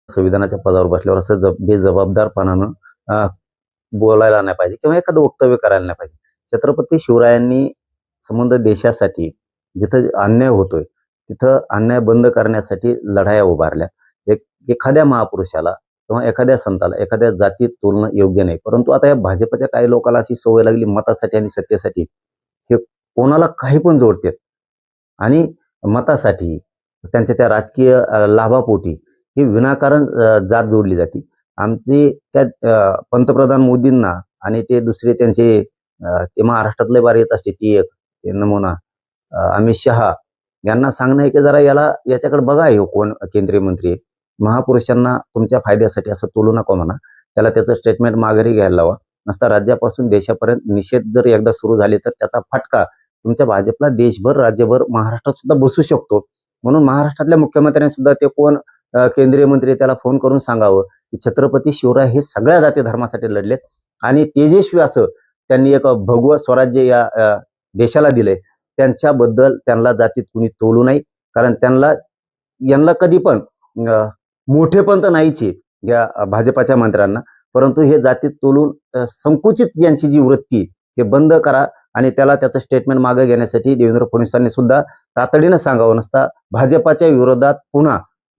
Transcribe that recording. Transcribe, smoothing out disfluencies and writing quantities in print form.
संविधानाच्या पदावर बसल्यावर असं बेजबाबदारपणानं बोलायला नाही पाहिजे किंवा एखादं वक्तव्य करायला नाही पाहिजे. छत्रपती शिवरायांनी संबंध देशासाठी जिथं अन्याय होतोय तिथं अन्याय बंद करण्यासाठी लढाया उभारल्या. एखाद्या महापुरुषाला किंवा एखाद्या संताला एखाद्या जातीत तोलणं योग्य नाही. परंतु आता या भाजपच्या काही लोकांना अशी सवय लागली मतासाठी आणि सत्तेसाठी हे कोणाला काही पण जोडतात आणि मतासाठी त्यांच्या त्या राजकीय लाभापोटी ही विनाकारण जात जोडली जाते. आमची त्या पंतप्रधान मोदींना आणि ते दुसरे त्यांचे ते महाराष्ट्रातले बार येत असते ती एक ते नमुना अमित शहा यांना सांगणं आहे की जरा याच्याकडे बघा हे कोण केंद्रीय मंत्री आहे. महापुरुषांना तुमच्या फायद्यासाठी असं तोलू नका म्हणा. त्याला त्याचं स्टेटमेंट माघारी घ्यायला लावा. नसता राज्यापासून देशापर्यंत निषेध जर एकदा सुरू झाले तर त्याचा फटका तुमच्या भाजपला देशभर राज्यभर महाराष्ट्रात सुद्धा बसू शकतो. म्हणून महाराष्ट्रातल्या मुख्यमंत्र्यांनी सुद्धा ते कोण केंद्रीय मंत्री त्याला फोन करून सांगावं की छत्रपती शिवराय हे सगळ्या जाती धर्मासाठी लढलेत आणि तेजस्वी असं त्यांनी एक भगवं स्वराज्य या देशाला दिलंय. त्यांच्याबद्दल त्यांना जातीत कुणी तोलू नाही. कारण यांना कधी पण मोठेपण तर नाहीच आहे या भाजपाच्या मंत्र्यांना. परंतु हे जातीत तोलून संकुचित यांची जी वृत्ती ते बंद करा आणि त्याचं स्टेटमेंट मागे घेण्यासाठी देवेंद्र फडणवीसांनी सुद्धा तातडीनं सांगावं. नसता भाजपाच्या विरोधात पुन्हा